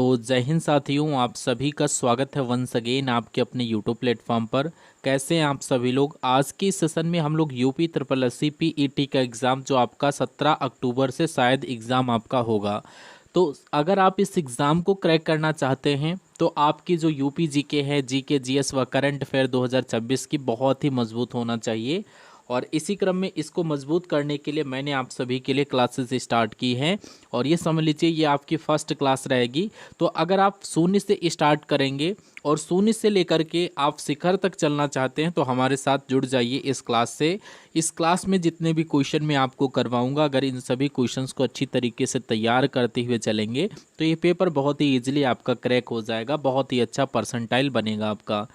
तो जय हिंद साथियों, आप सभी का स्वागत है वंस अगेन आपके अपने यूट्यूब प्लेटफॉर्म पर। कैसे हैं आप सभी लोग। आज के इस सेशन में हम लोग UP triple S C PET का एग्ज़ाम जो आपका 17 अक्टूबर से शायद एग्ज़ाम आपका होगा। तो अगर आप इस एग्ज़ाम को क्रैक करना चाहते हैं तो आपकी जो यूपी जीके है, जीके जीएस व करंट अफेयर 2026 की बहुत ही मजबूत होना चाहिए। और इसी क्रम में इसको मजबूत करने के लिए मैंने आप सभी के लिए क्लासेस स्टार्ट की हैं। और ये समझ लीजिए ये आपकी फर्स्ट क्लास रहेगी। तो अगर आप शून्य से स्टार्ट करेंगे और शून्य से लेकर के आप शिखर तक चलना चाहते हैं तो हमारे साथ जुड़ जाइए इस क्लास से। इस क्लास में जितने भी क्वेश्चन मैं आपको करवाऊंगा, अगर इन सभी क्वेश्चंस को अच्छी तरीके से तैयार करते हुए चलेंगे तो ये पेपर बहुत ही ईजिली आपका क्रैक हो जाएगा, बहुत ही अच्छा परसेंटाइल बनेगा आपका।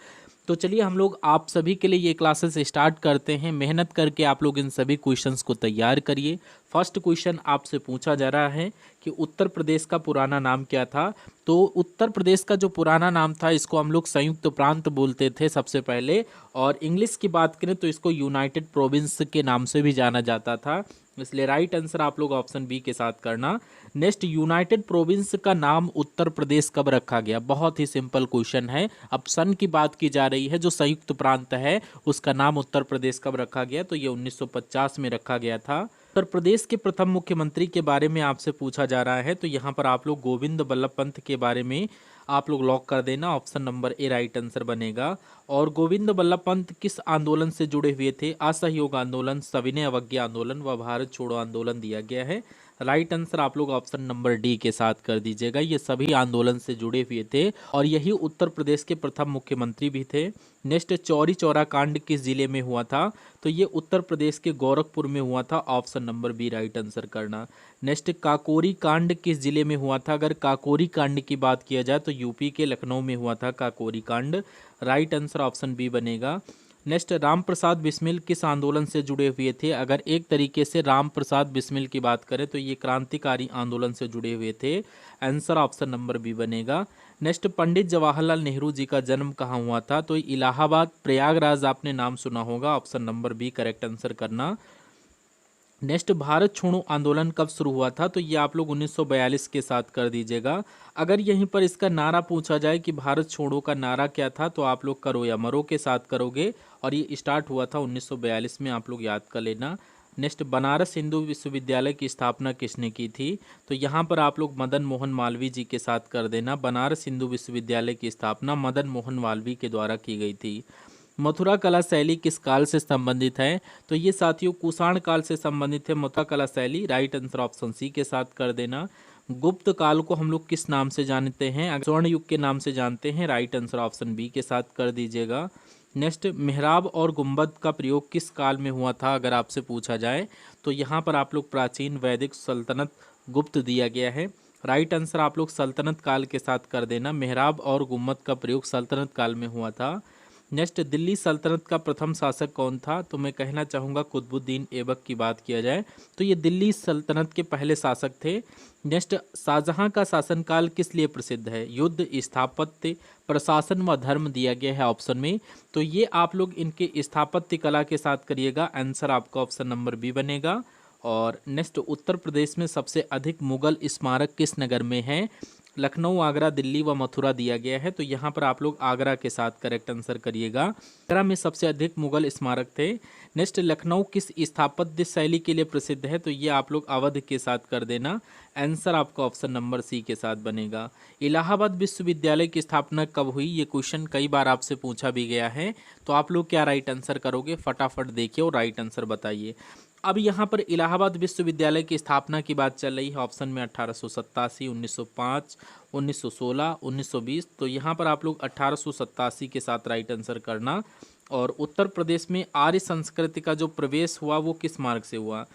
तो चलिए हम लोग आप सभी के लिए ये क्लासेस स्टार्ट करते हैं। मेहनत करके आप लोग इन सभी क्वेश्चंस को तैयार करिए। फर्स्ट क्वेश्चन आपसे पूछा जा रहा है कि उत्तर प्रदेश का पुराना नाम क्या था। तो उत्तर प्रदेश का जो पुराना नाम था इसको हम लोग संयुक्त प्रांत बोलते थे सबसे पहले, और इंग्लिश की बात करें तो इसको यूनाइटेड प्रोविंस के नाम से भी जाना जाता था। इसलिए राइट आंसर आप लोग ऑप्शन बी के साथ करना। नेक्स्ट, यूनाइटेड प्रोविंस का नाम उत्तर प्रदेश कब रखा गया। बहुत ही सिंपल क्वेश्चन है। अब सन की बात की जा रही है, जो संयुक्त प्रांत है उसका नाम उत्तर प्रदेश कब रखा गया, तो ये 1950 में रखा गया था। उत्तर प्रदेश के प्रथम मुख्यमंत्री के बारे में आपसे पूछा जा रहा है, तो यहाँ पर आप लोग गोविंद बल्लभ पंत के बारे में आप लोग लॉक कर देना। ऑप्शन नंबर ए राइट आंसर बनेगा। और गोविंद बल्लभ पंत किस आंदोलन से जुड़े हुए थे। असहयोग आंदोलन, सविनय अवज्ञा आंदोलन व भारत छोड़ो आंदोलन दिया गया है। राइट आंसर आप लोग ऑप्शन नंबर डी के साथ कर दीजिएगा। ये सभी आंदोलन से जुड़े हुए थे और यही उत्तर प्रदेश के प्रथम मुख्यमंत्री भी थे। नेक्स्ट, चौरी चौरा कांड किस जिले में हुआ था, तो ये उत्तर प्रदेश के गोरखपुर में हुआ था। Option number B right answer करना। नेक्स्ट, काकोरी कांड किस जिले में हुआ था। अगर काकोरी कांड की बात किया जाए तो यूपी के लखनऊ में हुआ था काकोरी कांड। राइट आंसर ऑप्शन बी बनेगा। नेक्स्ट, राम प्रसाद बिस्मिल किस आंदोलन से जुड़े हुए थे। अगर एक तरीके से राम प्रसाद बिस्मिल की बात करें तो ये क्रांतिकारी आंदोलन से जुड़े हुए थे। आंसर ऑप्शन नंबर बी बनेगा। नेक्स्ट, पंडित जवाहरलाल नेहरू जी का जन्म कहाँ हुआ था, तो इलाहाबाद प्रयागराज आपने नाम सुना होगा। Option number B correct answer करना। नेक्स्ट, भारत छोड़ो आंदोलन कब शुरू हुआ था, तो ये आप लोग 1942 के साथ कर दीजिएगा। अगर यहीं पर इसका नारा पूछा जाए कि भारत छोड़ो का नारा क्या था, तो आप लोग करो या मरो के साथ करोगे। और ये स्टार्ट हुआ था 1942 में, आप लोग याद कर लेना। नेक्स्ट, बनारस हिंदू विश्वविद्यालय की स्थापना किसने की थी, तो यहाँ पर आप लोग मदन मोहन मालवीय जी के साथ कर देना। बनारस हिंदू विश्वविद्यालय की स्थापना मदन मोहन मालवीय के द्वारा की गई थी। मथुरा कला शैली किस काल से संबंधित है, तो ये साथियों कुषाण काल से संबंधित है मथुरा कला शैली। राइट आंसर ऑप्शन सी के साथ कर देना। गुप्त काल को हम लोग किस नाम से जानते हैं, अगर स्वर्ण युग के नाम से जानते हैं। राइट आंसर ऑप्शन बी के साथ कर दीजिएगा। नेक्स्ट, मेहराब और गुंबद का प्रयोग किस काल में हुआ था, अगर आपसे पूछा जाए तो यहाँ पर आप लोग प्राचीन, वैदिक, सल्तनत, गुप्त दिया गया है। राइट आंसर आप लोग सल्तनत काल के साथ कर देना। मेहराब और गुंबद का प्रयोग सल्तनत काल में हुआ था। नेक्स्ट, दिल्ली सल्तनत का प्रथम शासक कौन था, तो मैं कहना चाहूँगा कुतुबुद्दीन ऐबक की बात किया जाए तो ये दिल्ली सल्तनत के पहले शासक थे। नेक्स्ट, शाहजहां का शासनकाल किस लिए प्रसिद्ध है। युद्ध, स्थापत्य, प्रशासन व धर्म दिया गया है ऑप्शन में, तो ये आप लोग इनके स्थापत्य कला के साथ करिएगा। आंसर आपका ऑप्शन नंबर बी बनेगा। और नेक्स्ट, उत्तर प्रदेश में सबसे अधिक मुगल स्मारक किस नगर में है। लखनऊ, आगरा, दिल्ली व मथुरा दिया गया है, तो यहाँ पर आप लोग आगरा के साथ करेक्ट आंसर करिएगा। आगरा में सबसे अधिक मुगल स्मारक थे। नेक्स्ट, लखनऊ किस स्थापत्य शैली के लिए प्रसिद्ध है, तो ये आप लोग अवध के साथ कर देना। आंसर आपका ऑप्शन नंबर सी के साथ बनेगा। इलाहाबाद विश्वविद्यालय की स्थापना कब हुई, ये क्वेश्चन कई बार आपसे पूछा भी गया है, तो आप लोग क्या राइट आंसर करोगे, फटाफट देखिए और राइट आंसर बताइए। अब यहाँ पर इलाहाबाद विश्वविद्यालय की स्थापना की बात चल रही है। ऑप्शन में 1887, 1905, 1916, 1920, तो यहाँ पर आप लोग 1887 के साथ राइट आंसर करना। और उत्तर प्रदेश में आर्य संस्कृति का जो प्रवेश हुआ वो किस मार्ग से हुआ।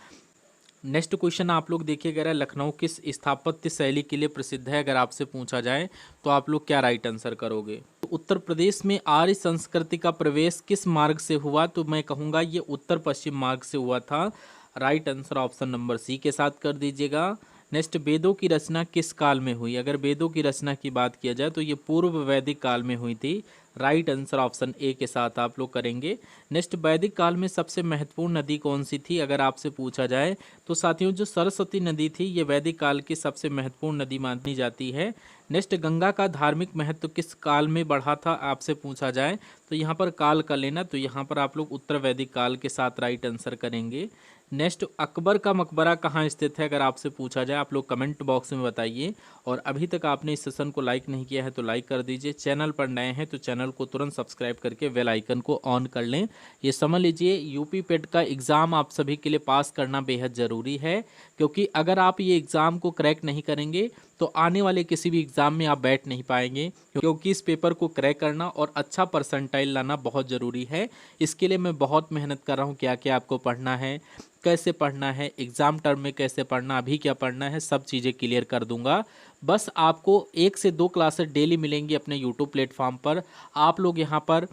नेक्स्ट क्वेश्चन आप लोग देखिएगा, लखनऊ किस स्थापत्य शैली के लिए प्रसिद्ध है, अगर आपसे पूछा जाए तो आप लोग क्या राइट आंसर करोगे। तो उत्तर प्रदेश में आर्य संस्कृति का प्रवेश किस मार्ग से हुआ, तो मैं कहूँगा ये उत्तर पश्चिम मार्ग से हुआ था। Right answer option number C के साथ कर दीजिएगा। नेक्स्ट, वेदों की रचना किस काल में हुई, अगर वेदों की रचना की बात किया जाए तो ये पूर्व वैदिक काल में हुई थी। राइट आंसर ऑप्शन ए के साथ आप लोग करेंगे। नेक्स्ट, वैदिक काल में सबसे महत्वपूर्ण नदी कौन सी थी, अगर आपसे पूछा जाए तो साथियों जो सरस्वती नदी थी ये वैदिक काल की सबसे महत्वपूर्ण नदी मानी जाती है। नेक्स्ट, गंगा का धार्मिक महत्व किस काल में बढ़ा था आपसे पूछा जाए तो यहाँ पर काल का लेना, तो यहाँ पर आप लोग उत्तर वैदिक काल के साथ राइट आंसर करेंगे। नेक्स्ट, अकबर का मकबरा कहाँ स्थित है अगर आपसे पूछा जाए, आप लोग कमेंट बॉक्स में बताइए। और अभी तक आपने इस सेशन को लाइक नहीं किया है तो लाइक कर दीजिए, चैनल पर नए हैं तो चैनल को तुरंत सब्सक्राइब करके बेल आइकन को ऑन कर लें। ये समझ लीजिए यूपी पेट का एग्ज़ाम आप सभी के लिए पास करना बेहद ज़रूरी है, क्योंकि अगर आप ये एग्ज़ाम को क्रैक नहीं करेंगे तो आने वाले किसी भी एग्ज़ाम में आप बैठ नहीं पाएंगे, क्योंकि इस पेपर को क्रैक करना और अच्छा परसेंटाइल लाना बहुत ज़रूरी है। इसके लिए मैं बहुत मेहनत कर रहा हूँ, क्या क्या आपको पढ़ना है, कैसे पढ़ना है, एग्ज़ाम टर्म में कैसे पढ़ना, अभी क्या पढ़ना है, सब चीज़ें क्लियर कर दूंगा। बस आपको 1 से 2 क्लासेस डेली मिलेंगी अपने यूट्यूब प्लेटफॉर्म पर। आप लोग यहाँ पर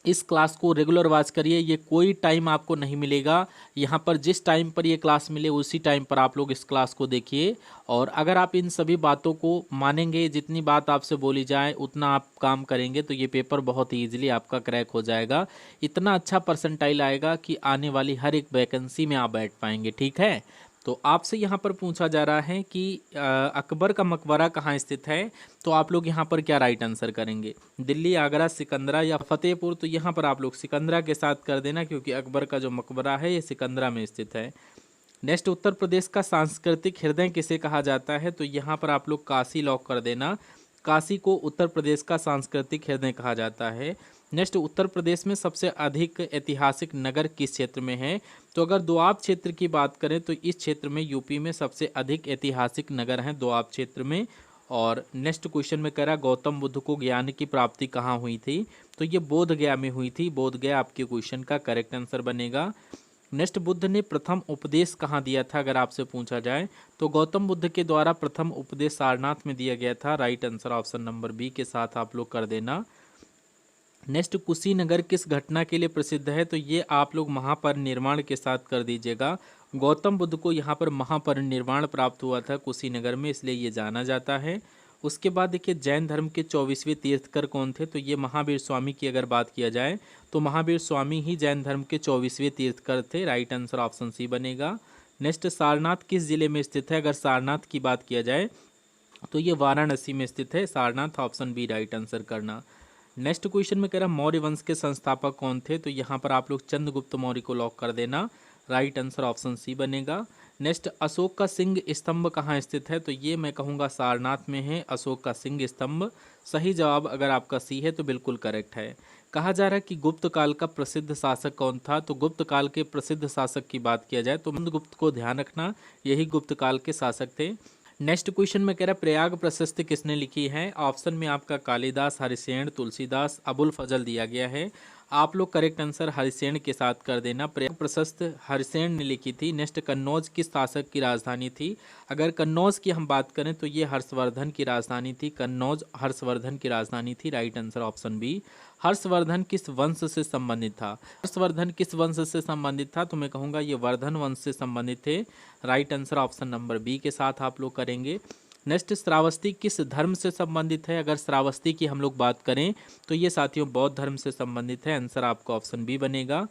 इस क्लास को रेगुलर वॉच करिए, ये कोई टाइम आपको नहीं मिलेगा, यहाँ पर जिस टाइम पर ये क्लास मिले उसी टाइम पर आप लोग इस क्लास को देखिए। और अगर आप इन सभी बातों को मानेंगे, जितनी बात आपसे बोली जाए उतना आप काम करेंगे, तो ये पेपर बहुत ही ईजिली आपका क्रैक हो जाएगा। इतना अच्छा परसेंटाइल आएगा कि आने वाली हर एक वैकेंसी में आप बैठ पाएंगे। ठीक है, तो आपसे यहाँ पर पूछा जा रहा है कि अकबर का मकबरा कहाँ स्थित है, तो आप लोग यहाँ पर क्या राइट आंसर करेंगे, दिल्ली, आगरा, सिकंदरा या फतेहपुर। तो यहाँ पर आप लोग सिकंदरा के साथ कर देना, क्योंकि अकबर का जो मकबरा है ये सिकंदरा में स्थित है। नेक्स्ट, उत्तर प्रदेश का सांस्कृतिक हृदय किसे कहा जाता है, तो यहाँ पर आप लोग काशी लॉक कर देना। काशी को उत्तर प्रदेश का सांस्कृतिक हृदय कहा जाता है। नेक्स्ट, उत्तर प्रदेश में सबसे अधिक ऐतिहासिक नगर किस क्षेत्र में है, तो अगर दोआब क्षेत्र की बात करें तो इस क्षेत्र में यूपी में सबसे अधिक ऐतिहासिक नगर हैं दोआब क्षेत्र में। और नेक्स्ट क्वेश्चन में कह रहा है गौतम बुद्ध को ज्ञान की प्राप्ति कहाँ हुई थी, तो ये बोध गया में हुई थी। बोध गया आपके क्वेश्चन का करेक्ट आंसर बनेगा। नेक्स्ट, बुद्ध ने प्रथम उपदेश कहाँ दिया था अगर आपसे पूछा जाए, तो गौतम बुद्ध के द्वारा प्रथम उपदेश सारनाथ में दिया गया था। Right answer option number B के साथ आप लोग कर देना। नेक्स्ट, कुशीनगर किस घटना के लिए प्रसिद्ध है, तो ये आप लोग महापरिनिर्वाण के साथ कर दीजिएगा। गौतम बुद्ध को यहाँ पर महापरिनिर्वाण प्राप्त हुआ था कुशीनगर में, इसलिए ये जाना जाता है। उसके बाद देखिए जैन धर्म के 24वें तीर्थकर कौन थे, तो ये महावीर स्वामी की अगर बात किया जाए तो महावीर स्वामी ही जैन धर्म के 24वें तीर्थकर थे। राइट आंसर ऑप्शन सी बनेगा। नेक्स्ट, सारनाथ किस जिले में स्थित है, अगर सारनाथ की बात किया जाए तो ये वाराणसी में स्थित है। Sarnath option B right answer करना। नेक्स्ट क्वेश्चन में कह रहा मौर्य वंश के संस्थापक कौन थे, तो यहाँ पर आप लोग चंद्रगुप्त मौर्य को लॉक कर देना। राइट आंसर ऑप्शन सी बनेगा। नेक्स्ट, अशोक का सिंह स्तंभ कहाँ स्थित है, तो ये मैं कहूँगा सारनाथ में है अशोक का सिंह स्तंभ। सही जवाब अगर आपका सी है तो बिल्कुल करेक्ट है। कहा जा रहा है कि गुप्त काल का प्रसिद्ध शासक कौन था, तो गुप्त काल के प्रसिद्ध शासक की बात किया जाए तो चंद्रगुप्त को ध्यान रखना, यही गुप्त काल के शासक थे। नेक्स्ट क्वेश्चन में कह रहा है प्रयाग प्रशस्ति किसने लिखी है, ऑप्शन में आपका कालिदास, हरिसेन, तुलसीदास, अबुल फजल दिया गया है। आप लोग करेक्ट आंसर हरिसेन के साथ कर देना। प्रयाग प्रशस्ति हरिसेन ने लिखी थी। नेक्स्ट, कन्नौज किस शासक की राजधानी थी, अगर कन्नौज की हम बात करें तो ये हर्षवर्धन की राजधानी थी। कन्नौज हर्षवर्धन की राजधानी थी। Right answer option B. Harshvardhan किस वंश से संबंधित था, हर्षवर्धन किस वंश से संबंधित था, तो मैं कहूँगा ये वर्धन वंश से संबंधित थे। Right answer option number B के साथ आप लोग करेंगे। नेक्स्ट, श्रावस्ती किस धर्म से संबंधित है, अगर श्रावस्ती की हम लोग बात करें तो ये साथियों बौद्ध धर्म से संबंधित है। आंसर आपका ऑप्शन बी बनेगा।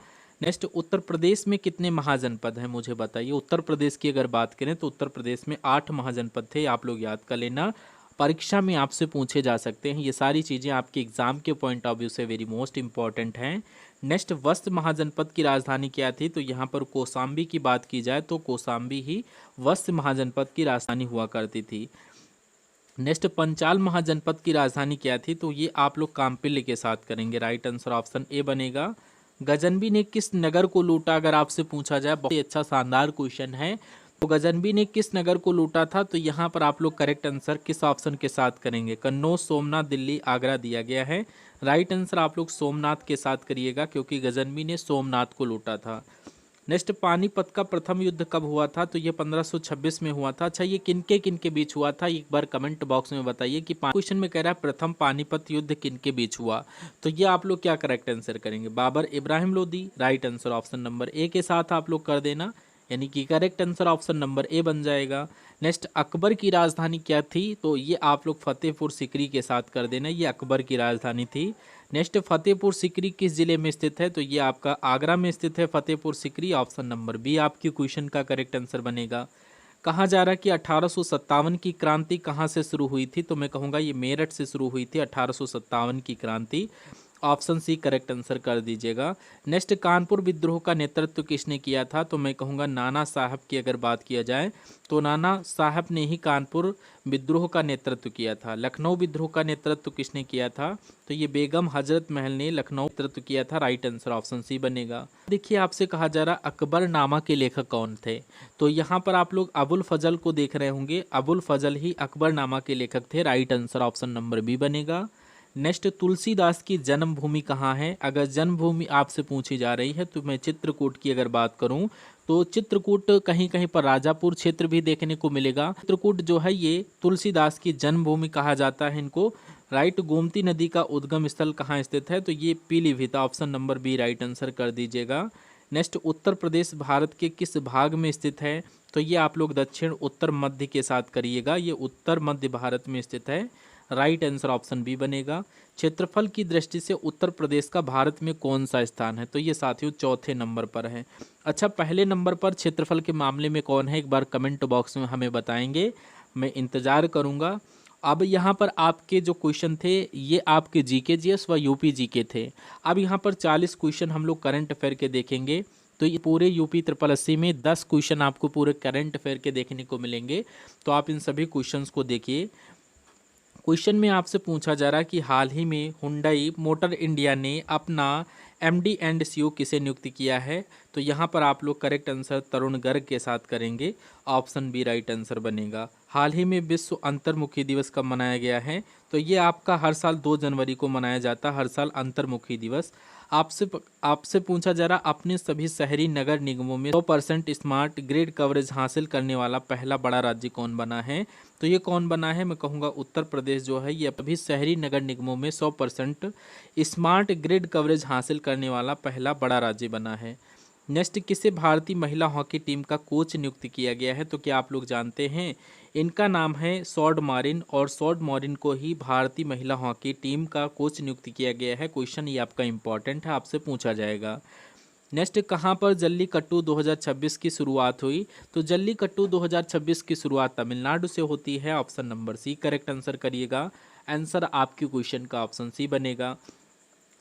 नेक्स्ट, उत्तर प्रदेश में कितने महाजनपद हैं मुझे बताइए। उत्तर प्रदेश की अगर बात करें तो उत्तर प्रदेश में 8 महाजनपद थे, आप लोग याद कर लेना, परीक्षा में आपसे पूछे जा सकते हैं। ये सारी चीज़ें आपके एग्जाम के पॉइंट ऑफ व्यू से वेरी मोस्ट इंपॉर्टेंट हैं। नेक्स्ट, वस्त महाजनपद की राजधानी क्या थी, तो यहाँ पर कौशाम्बी की बात की जाए तो कौशाम्बी ही वस्त महाजनपद की राजधानी हुआ करती थी। नेक्स्ट, पंचाल महाजनपद की राजधानी क्या थी, तो ये आप लोग काम्पिल्य के साथ करेंगे। राइट आंसर ऑप्शन ए बनेगा। गजनबी ने किस नगर को लूटा, अगर आपसे पूछा जाए, बहुत ही अच्छा शानदार क्वेश्चन है। तो गजनबी ने किस नगर को लूटा था, तो यहाँ पर आप लोग करेक्ट आंसर किस ऑप्शन के साथ करेंगे, कन्नौज, सोमनाथ, दिल्ली, आगरा दिया गया है। राइट आंसर आप लोग सोमनाथ के साथ करिएगा, क्योंकि गजनबी ने सोमनाथ को लूटा था। नेक्स्ट, पानीपत का प्रथम युद्ध कब हुआ था, तो ये 1526 में हुआ था। अच्छा, ये किनके बीच हुआ था, एक बार कमेंट बॉक्स में बताइए कि क्वेश्चन में कह रहा है प्रथम पानीपत युद्ध किनके बीच हुआ, तो ये आप लोग क्या करेक्ट आंसर करेंगे, Babur, Ibrahim Lodi. Right answer option number A के साथ आप लोग कर देना, यानी कि correct answer option number A बन जाएगा। नेक्स्ट, अकबर की राजधानी क्या थी, तो ये आप लोग फतेहपुर सीकरी के साथ कर देना, ये अकबर की राजधानी थी। नेक्स्ट, फतेहपुर सीकरी किस जिले में स्थित है, तो ये आपका आगरा में स्थित है Fatehpur Sikri. Option number B आपकी क्वेश्चन का करेक्ट आंसर बनेगा। कहा जा रहा है कि 1857 की क्रांति कहाँ से शुरू हुई थी, तो मैं कहूँगा ये मेरठ से शुरू हुई थी 1857 की क्रांति। ऑप्शन सी करेक्ट आंसर कर दीजिएगा। नेक्स्ट, कानपुर विद्रोह का नेतृत्व किसने किया था, तो मैं कहूँगा नाना साहब की अगर बात किया जाए तो नाना साहब ने ही कानपुर विद्रोह का नेतृत्व किया था। लखनऊ विद्रोह का नेतृत्व किसने किया था, तो ये बेगम हजरत महल ने लखनऊ नेतृत्व किया था। राइट आंसर ऑप्शन सी बनेगा। देखिए आपसे कहा जा रहा अकबरनामा के लेखक कौन थे, तो यहाँ पर आप लोग अबुल फजल को देख रहे होंगे। अबुल फजल ही अकबरनामा के लेखक थे। Right answer option number B बनेगा। नेक्स्ट, तुलसीदास की जन्मभूमि कहाँ है। अगर जन्मभूमि आपसे पूछी जा रही है तो मैं चित्रकूट की अगर बात करूं तो चित्रकूट कहीं कहीं पर राजापुर क्षेत्र भी देखने को मिलेगा। चित्रकूट जो है ये तुलसीदास की जन्मभूमि कहा जाता है इनको। राइट, गोमती नदी का उद्गम स्थल कहाँ स्थित है, तो ये Pilibhit. Option number B right answer कर दीजिएगा। नेक्स्ट, उत्तर प्रदेश भारत के किस भाग में स्थित है, तो ये आप लोग दक्षिण उत्तर मध्य के साथ करिएगा। ये उत्तर मध्य भारत में स्थित है। राइट आंसर ऑप्शन बी बनेगा। क्षेत्रफल की दृष्टि से उत्तर प्रदेश का भारत में कौन सा स्थान है, तो ये साथियों चौथे नंबर पर है। अच्छा, पहले नंबर पर क्षेत्रफल के मामले में कौन है, एक बार कमेंट बॉक्स में हमें बताएंगे, मैं इंतजार करूंगा। अब यहाँ पर आपके जो क्वेश्चन थे ये आपके जीके जीएस व यूपी जीके थे। अब यहाँ पर 40 क्वेश्चन हम लोग करंट अफेयर के देखेंगे। तो ये पूरे यूपी 8080 में 10 क्वेश्चन आपको पूरे करंट अफेयर के देखने को मिलेंगे। तो आप इन सभी क्वेश्चंस को देखिए। क्वेश्चन में आपसे पूछा जा रहा है कि हाल ही में हुंडई मोटर इंडिया ने अपना एमडी एंड सीईओ किसे नियुक्त किया है, तो यहाँ पर आप लोग करेक्ट आंसर तरुण गर्ग के साथ करेंगे। ऑप्शन बी राइट आंसर बनेगा। हाल ही में विश्व अंतर्मुखी दिवस कब मनाया गया है, तो ये आपका हर साल 2 जनवरी को मनाया जाता है, हर साल अंतर्मुखी दिवस। आपसे पूछा जा रहा अपने सभी शहरी नगर निगमों में 100% स्मार्ट ग्रिड कवरेज हासिल करने वाला पहला बड़ा राज्य कौन बना है, तो ये कौन बना है, मैं कहूँगा उत्तर प्रदेश जो है ये अभी शहरी नगर निगमों में 100% स्मार्ट ग्रिड कवरेज हासिल करने वाला पहला बड़ा राज्य बना है। नेक्स्ट, किसे भारतीय महिला हॉकी टीम का कोच नियुक्त किया गया है, तो क्या आप लोग जानते हैं, इनका नाम है सॉर्ड मारिन, और सॉर्ड मारिन को ही भारतीय महिला हॉकी टीम का कोच नियुक्त किया गया है। क्वेश्चन ये आपका इंपॉर्टेंट है, आपसे पूछा जाएगा। नेक्स्ट, कहाँ पर जल्लीकट्टू 2026 की शुरुआत हुई, तो जल्लीकट्टू 2026 की शुरुआत तमिलनाडु से होती है। Option number C correct answer करिएगा। आंसर आपके क्वेश्चन का ऑप्शन सी बनेगा।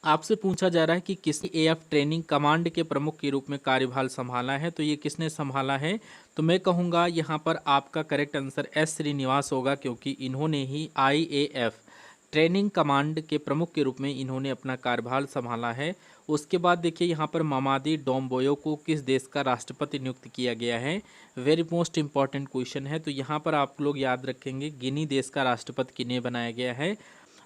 आपसे पूछा जा रहा है कि किस एएफ ट्रेनिंग कमांड के प्रमुख के रूप में कार्यभार संभाला है, तो ये किसने संभाला है, तो मैं कहूँगा यहाँ पर आपका करेक्ट आंसर एस श्रीनिवास होगा, क्योंकि इन्होंने ही आईएएफ ट्रेनिंग कमांड के प्रमुख के रूप में इन्होंने अपना कार्यभार संभाला है। उसके बाद देखिए यहाँ पर मामादी डोम्बोयो को किस देश का राष्ट्रपति नियुक्त किया गया है, वेरी मोस्ट इंपॉर्टेंट क्वेश्चन है। तो यहाँ पर आप लोग याद रखेंगे गिनी देश का राष्ट्रपति किन्हें बनाया गया है,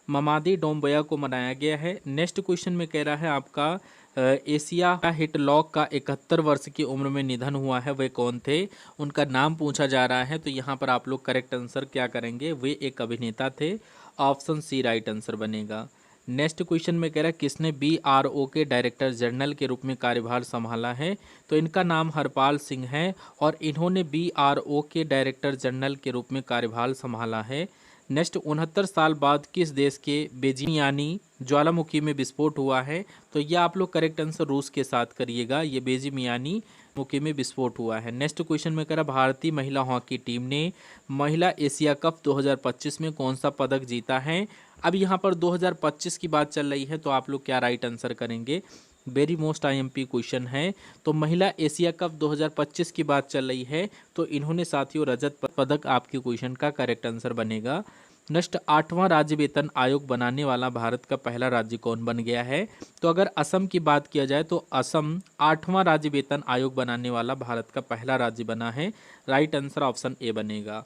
मामादी डोम्बोया को बनाया गया है। नेक्स्ट क्वेश्चन में कह रहा है आपका एशिया हिटलॉक का 71 वर्ष की उम्र में निधन हुआ है, वे कौन थे, उनका नाम पूछा जा रहा है। तो यहाँ पर आप लोग करेक्ट आंसर क्या करेंगे, वे एक अभिनेता थे। ऑप्शन सी राइट आंसर बनेगा। नेक्स्ट क्वेश्चन में कह रहा है किसने बीआरओ के डायरेक्टर जनरल के रूप में कार्यभार संभाला है, तो इनका नाम हरपाल सिंह है, और इन्होंने बीआरओ के डायरेक्टर जनरल के रूप में कार्यभार संभाला है। नेक्स्ट, 69 साल बाद किस देश के बेजिमियानी ज्वालामुखी में विस्फोट हुआ है, तो ये आप लोग करेक्ट आंसर रूस के साथ करिएगा, ये बेजिमियानी मुखी में विस्फोट हुआ है। नेक्स्ट क्वेश्चन में कह रहा भारतीय महिला हॉकी टीम ने महिला एशिया कप 2025 में कौन सा पदक जीता है। अब यहाँ पर 2025 की बात चल रही है, तो आप लोग क्या राइट आंसर करेंगे, वेरी मोस्ट आईएमपी क्वेश्चन है। तो महिला एशिया कप 2025 की बात चल रही है, तो इन्होंने साथियों रजत पदक आपके क्वेश्चन का करेक्ट आंसर बनेगा। नेक्स्ट, 8वां राज्य वेतन आयोग बनाने वाला भारत का पहला राज्य कौन बन गया है, तो अगर असम की बात किया जाए तो असम 8वां राज्य वेतन आयोग बनाने वाला भारत का पहला राज्य बना है। राइट आंसर ऑप्शन ए बनेगा।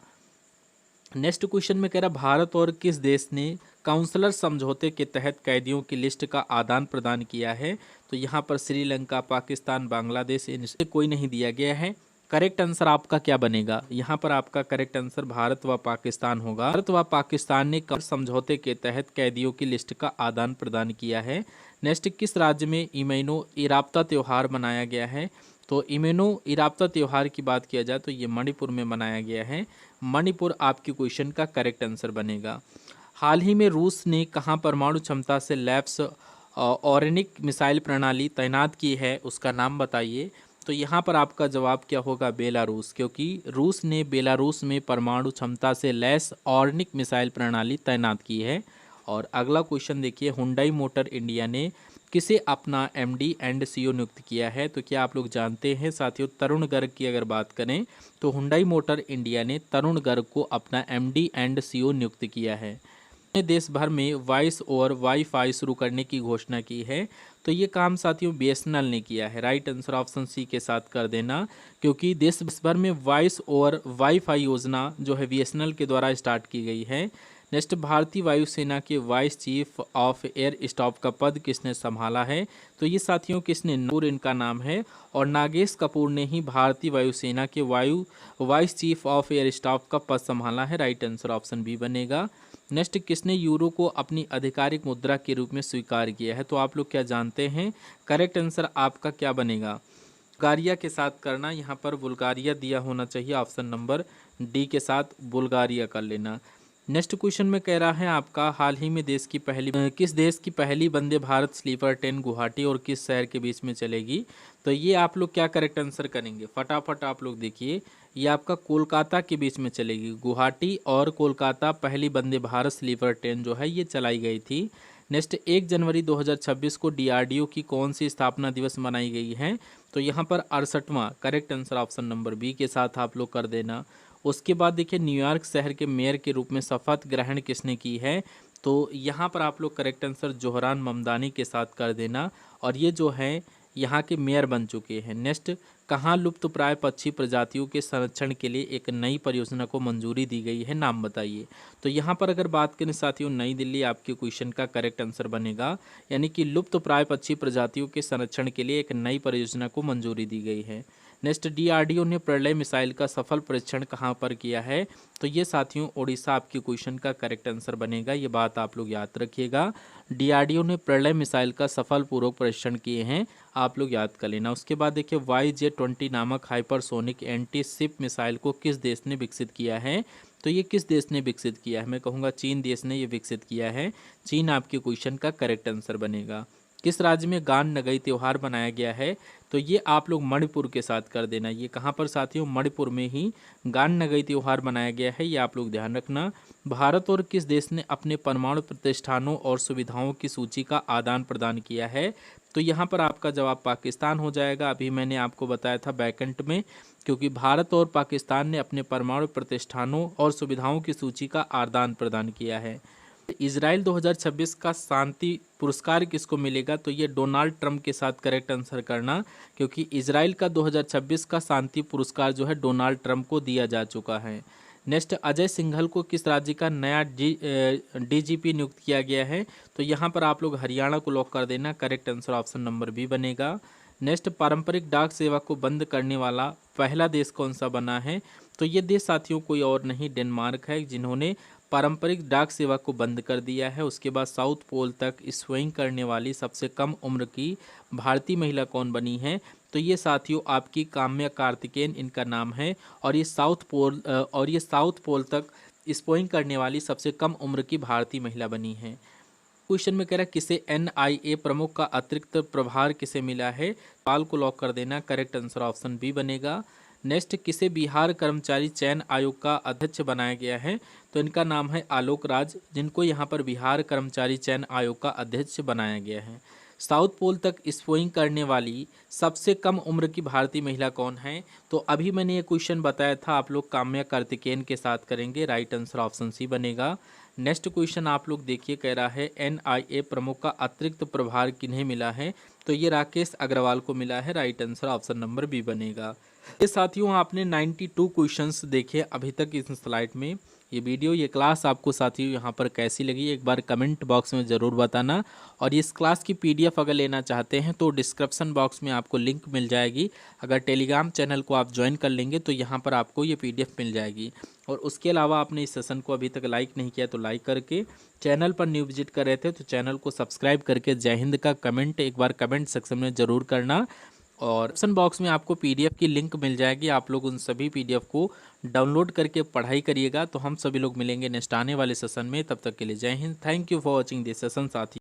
नेक्स्ट क्वेश्चन में कह रहा भारत और किस देश ने काउंसलर समझौते के तहत कैदियों की लिस्ट का आदान प्रदान किया है, तो यहाँ पर श्रीलंका, पाकिस्तान, बांग्लादेश, इनसे कोई नहीं दिया गया है। करेक्ट आंसर आपका क्या बनेगा, यहाँ पर आपका करेक्ट आंसर भारत व पाकिस्तान होगा। भारत व पाकिस्तान ने समझौते के तहत कैदियों की लिस्ट का आदान प्रदान किया है। नेक्स्ट, किस राज्य में इमैनो इराप्ता त्यौहार मनाया गया है, तो इमैनो इराप्ता त्यौहार की बात किया जाए तो ये मणिपुर में मनाया गया है। मणिपुर आपके क्वेश्चन का करेक्ट आंसर बनेगा। हाल ही में रूस ने कहाँ परमाणु क्षमता से लैप्स ऑर्निक मिसाइल प्रणाली तैनात की है, उसका नाम बताइए। तो यहाँ पर आपका जवाब क्या होगा? बेलारूस, क्योंकि रूस ने बेलारूस में परमाणु क्षमता से लैस ऑर्निक मिसाइल प्रणाली तैनात की है। और अगला क्वेश्चन देखिए, हुंडई मोटर इंडिया ने किसे अपना एमडी एंड सीईओ नियुक्त किया है? तो क्या आप लोग जानते हैं साथियों, तरुण गर्ग की अगर बात करें तो हुंडई मोटर इंडिया ने तरुण गर्ग को अपना एमडी एंड सीईओ नियुक्त किया है। देश भर में वॉइस और वाईफाई शुरू करने की घोषणा की है। तो ये काम साथियों बीएसएनएल ने किया है। राइट आंसर ऑप्शन सी के साथ कर देना, क्योंकि देश भर में वॉइस और वाईफाई योजना जो है बीएसएनएल के द्वारा स्टार्ट की गई है। नेक्स्ट, भारतीय वायुसेना के vice chief of air staff का पद किसने संभाला है? तो ये साथियों किसने? नूर इनका नाम है। और नागेश कपूर ने ही भारतीय वायुसेना के vice chief of air staff का पद संभाला है। राइट आंसर ऑप्शन बी बनेगा। नेक्स्ट, किसने यूरो को अपनी आधिकारिक मुद्रा के रूप में स्वीकार किया है? तो आप लोग क्या जानते हैं? करेक्ट आंसर आपका क्या बनेगा? बुल्गारिया के साथ करना, यहाँ पर बुल्गारिया दिया होना चाहिए, ऑप्शन नंबर डी के साथ बुल्गारिया कर लेना। नेक्स्ट क्वेश्चन में कह रहा है आपका, हाल ही में किस देश की पहली वंदे भारत स्लीपर ट्रेन गुवाहाटी और किस शहर के बीच में चलेगी? तो ये आप लोग क्या करेक्ट आंसर करेंगे? फटाफट आप लोग देखिए, ये आपका कोलकाता के बीच में चलेगी। गुवाहाटी और कोलकाता पहली वंदे भारत स्लीपर ट्रेन जो है ये चलाई गई थी। नेक्स्ट, 1 जनवरी 2026 को डीआरडीओ की कौन सी स्थापना दिवस मनाई गई है? तो यहाँ पर 68वां। Correct answer option number B के साथ आप लोग कर देना। उसके बाद देखिए, न्यूयॉर्क शहर के मेयर के रूप में शपथ ग्रहण किसने की है? तो यहाँ पर आप लोग करेक्ट आंसर जोहरान ममदानी के साथ कर देना, और ये जो है यहाँ के मेयर बन चुके हैं। नेक्स्ट, कहाँ लुप्तप्राय पक्षी प्रजातियों के संरक्षण के लिए एक नई परियोजना को मंजूरी दी गई है? नाम बताइए। तो यहाँ पर अगर बात करें साथियों, नई दिल्ली आपके क्वेश्चन का करेक्ट आंसर बनेगा, यानी कि लुप्तप्राय पक्षी प्रजातियों के संरक्षण के लिए एक नई परियोजना को मंजूरी दी गई है। नेक्स्ट, डीआरडीओ ने प्रलय मिसाइल का सफल परीक्षण कहाँ पर किया है? तो ये साथियों ओडिशा आपके क्वेश्चन का करेक्ट आंसर बनेगा। ये बात आप लोग याद रखिएगा, डीआरडीओ ने प्रलय मिसाइल का सफलपूर्वक परीक्षण किए हैं, आप लोग याद कर लेना। उसके बाद देखिए, YJ-20 नामक हाइपरसोनिक एंटी शिप मिसाइल को किस देश ने विकसित किया है? तो ये किस देश ने विकसित किया है? मैं कहूँगा चीन देश ने ये विकसित किया है। चीन आपके क्वेश्चन का करेक्ट आंसर बनेगा। किस राज्य में गान नगई त्यौहार मनाया गया है? तो ये आप लोग मणिपुर के साथ कर देना। ये कहाँ पर साथियों? मणिपुर में ही गान नगई त्यौहार मनाया गया है, ये आप लोग ध्यान रखना। भारत और किस देश ने अपने परमाणु प्रतिष्ठानों और सुविधाओं की सूची का आदान प्रदान किया है? तो यहाँ पर आपका जवाब पाकिस्तान हो जाएगा। अभी मैंने आपको बताया था बैकेंट में, क्योंकि भारत और पाकिस्तान ने अपने परमाणु प्रतिष्ठानों और सुविधाओं की सूची का आदान प्रदान किया है। इजराइल 2026 का शांति पुरस्कार किसको मिलेगा? तो ये डोनाल्ड ट्रंप के साथ करेक्ट आंसर करना, क्योंकि इजराइल का 2026 का शांति पुरस्कार जो है डोनाल्ड ट्रंप को दिया जा चुका है। नेक्स्ट, अजय सिंघल को किस राज्य का नया डीजीपी नियुक्त किया गया है? तो यहाँ पर आप लोग हरियाणा को लॉक कर देना, correct answer option number B बनेगा। नेक्स्ट, पारंपरिक डाक सेवा को बंद करने वाला पहला देश कौन सा बना है? तो ये देश साथियों कोई और नहीं, डेनमार्क है, जिन्होंने पारंपरिक डाक सेवा को बंद कर दिया है। उसके बाद साउथ पोल तक स्विंग करने वाली सबसे कम उम्र की भारतीय महिला कौन बनी है? तो ये साथियों आपकी काम्या कार्तिकेयन इनका नाम है, और ये साउथ पोल तक स्विंग करने वाली सबसे कम उम्र की भारतीय महिला बनी है। क्वेश्चन में कह रहा है, किसे एनआईए प्रमुख का अतिरिक्त प्रभार किसे मिला है? पाल को लॉक कर देना, करेक्ट आंसर ऑप्शन बी बनेगा। नेक्स्ट, किसे बिहार कर्मचारी चयन आयोग का अध्यक्ष बनाया गया है? तो इनका नाम है आलोक राज, जिनको यहाँ पर बिहार कर्मचारी चयन आयोग का अध्यक्ष बनाया गया है। साउथ पोल तक स्पोइंग करने वाली सबसे कम उम्र की भारतीय महिला कौन है? तो अभी मैंने ये क्वेश्चन बताया था, आप लोग काम्या कार्तिकेयन के साथ करेंगे। राइट आंसर ऑप्शन सी बनेगा। नेक्स्ट क्वेश्चन आप लोग देखिए, कह रहा है एनआईए प्रमुख का अतिरिक्त प्रभार किन्हें मिला है? तो ये राकेश अग्रवाल को मिला है। Right answer option number B बनेगा। ये साथियों आपने 92 क्वेश्चंस देखे अभी तक इस स्लाइड में। ये वीडियो, ये क्लास आपको साथियों यहाँ पर कैसी लगी एक बार कमेंट बॉक्स में ज़रूर बताना। और इस क्लास की पीडीएफ अगर लेना चाहते हैं तो डिस्क्रिप्शन बॉक्स में आपको लिंक मिल जाएगी। अगर टेलीग्राम चैनल को आप ज्वाइन कर लेंगे तो यहाँ पर आपको ये पीडीएफ मिल जाएगी। और उसके अलावा आपने इस सेशन को अभी तक लाइक नहीं किया तो लाइक करके, चैनल पर न्यू विजिट कर रहे थे तो चैनल को सब्सक्राइब करके जय हिंद का कमेंट एक बार कमेंट सेक्शन में ज़रूर करना। और ऑप्शन बॉक्स में आपको पीडीएफ की लिंक मिल जाएगी, आप लोग उन सभी पीडीएफ को डाउनलोड करके पढ़ाई करिएगा। तो हम सभी लोग मिलेंगे नेक्स्ट आने वाले सेशन में, तब तक के लिए जय Hind. Thank you for watching this session साथी।